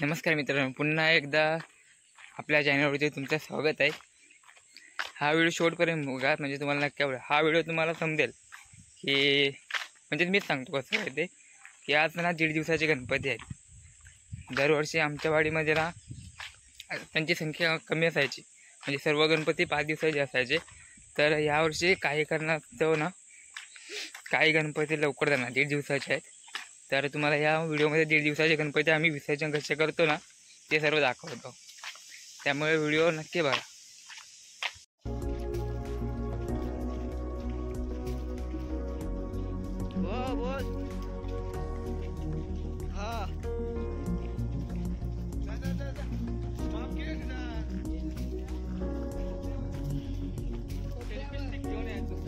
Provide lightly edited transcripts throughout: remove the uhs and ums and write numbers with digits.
नमस्कार मित्रांनो, पुन्हा एकदा आपल्या चॅनलवरती तुमचं स्वागत आहे। हा व्हिडिओ शेवटपर्यंत बघा, म्हणजे तुम्हाला नक्की आवडेल। हा व्हिडिओ तुम्हाला समजेल की म्हणजे मीच सांगतो कसं आहे ते की आज ना 1.5 दिवसाचे गणपती आहेत। दरवर्षी आमच्या वाडीमध्ये ना त्यांची संख्या कमी असायची, म्हणजे सर्व गणपती 5 दिवसाचे असायचे। तर यावर्षी काही कारणास्तव ना काही गणपती लवकर जाणार 1.5 दिवसाचे आहेत। तर तुम्हाला या व्हिडिओमध्ये 1.5 दिवसाचे गणपती आम्ही विसर्जन कसे करतो ना ते सर्व दाखवतो, त्यामुळे व्हिडिओ नक्की बघा।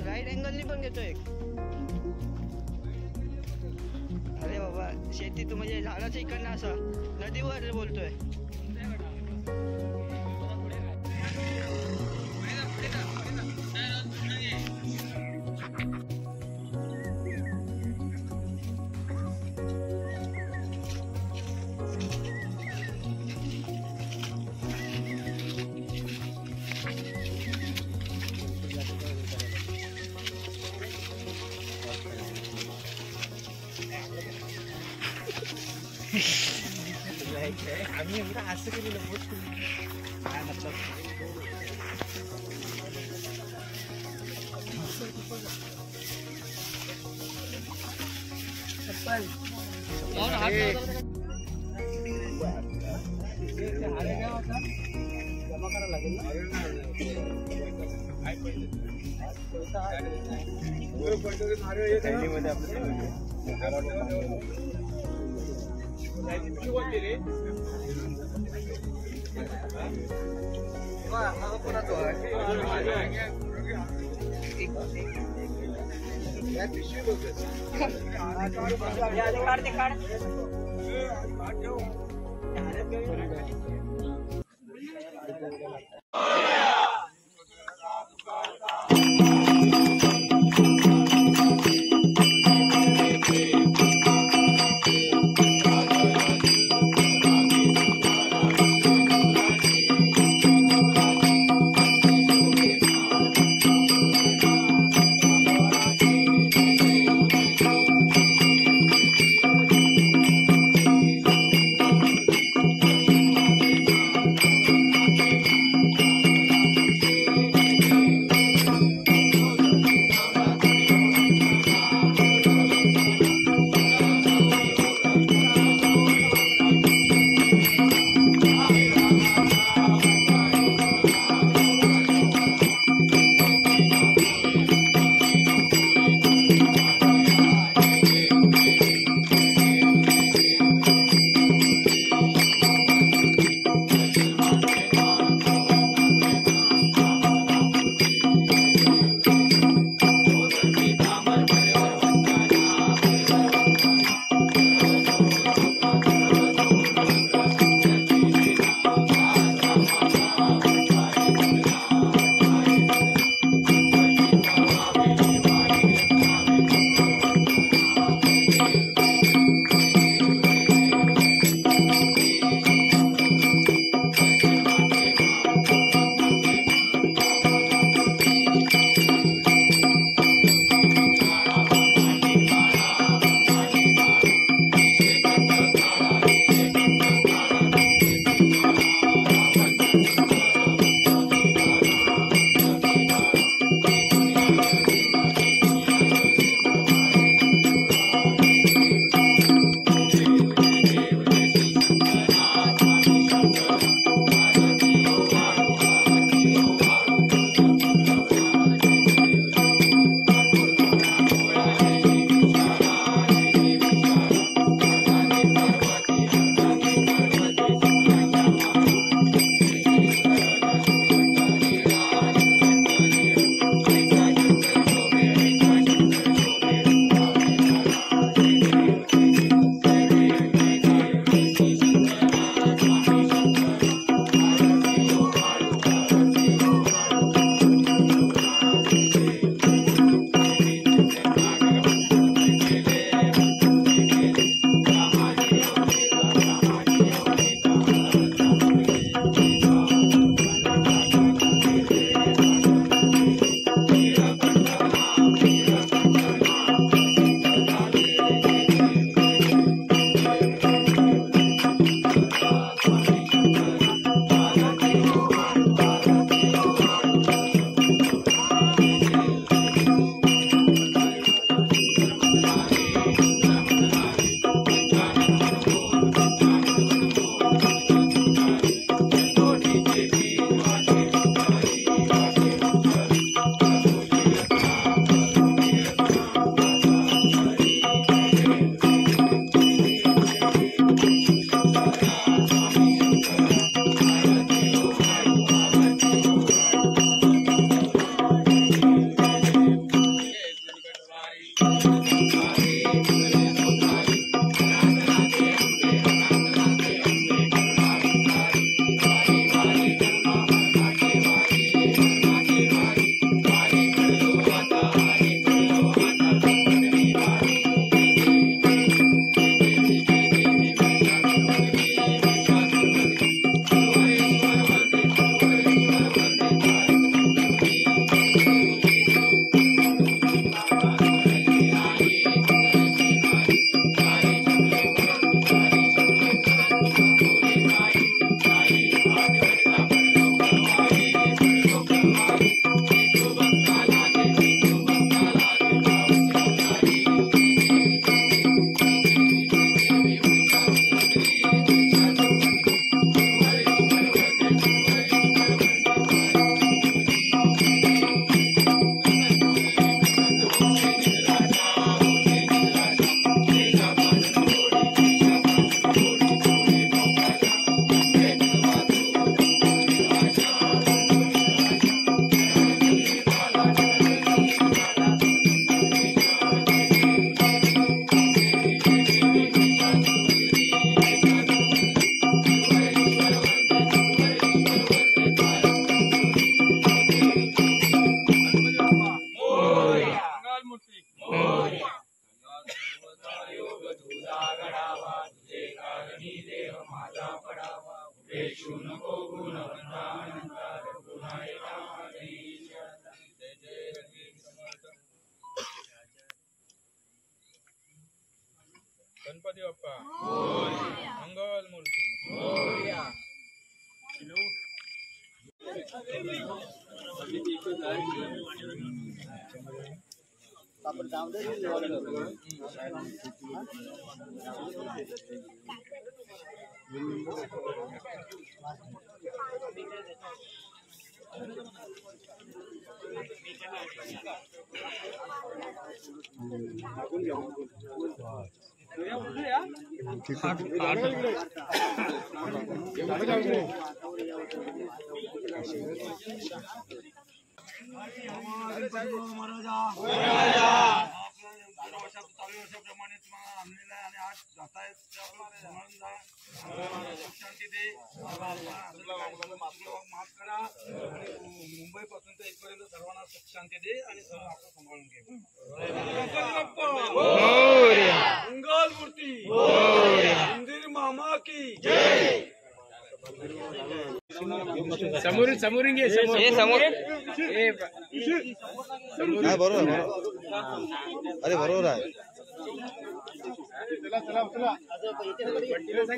राईट अँगलनी पण घेतो एक। अरे बाबा, शेती तू म्हणजे झाडाच्या इकडनं असं नदीवर बोलतोय। आम्ही एवढं असं केलेलं काय मतलब जमा करायला लागेल मुंबई पासून तर इथपर्यंत सर्वांना सुख शांती दे आणि सर्व आपण सांभाळून घे. मंगल मूर्ती मंदिर मामा की समोर समोरून घे समोर बरोबर अरे बरोबर आहे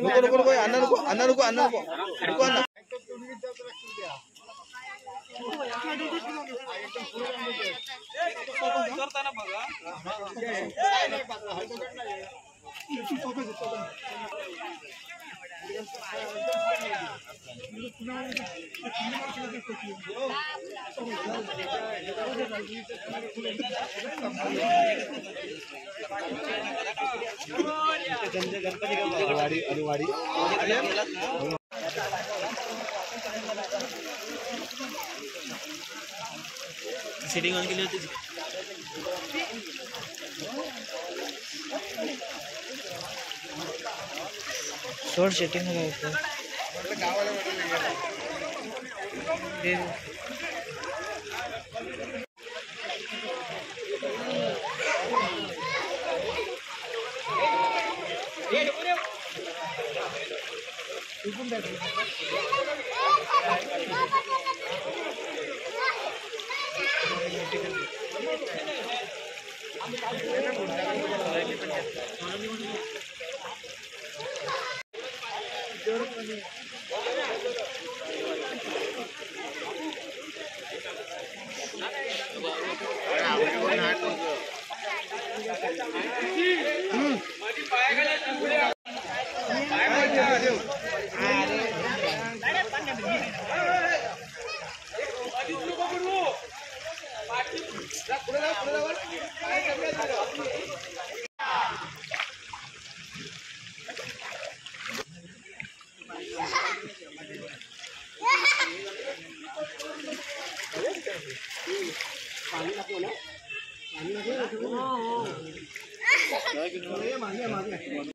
नको नको नको अण्णा नको अण्णा नको अण्णा नको नको अण्णा करताना बघा वाडी सेटिंग ऑन केली होती. सोड सेटिंग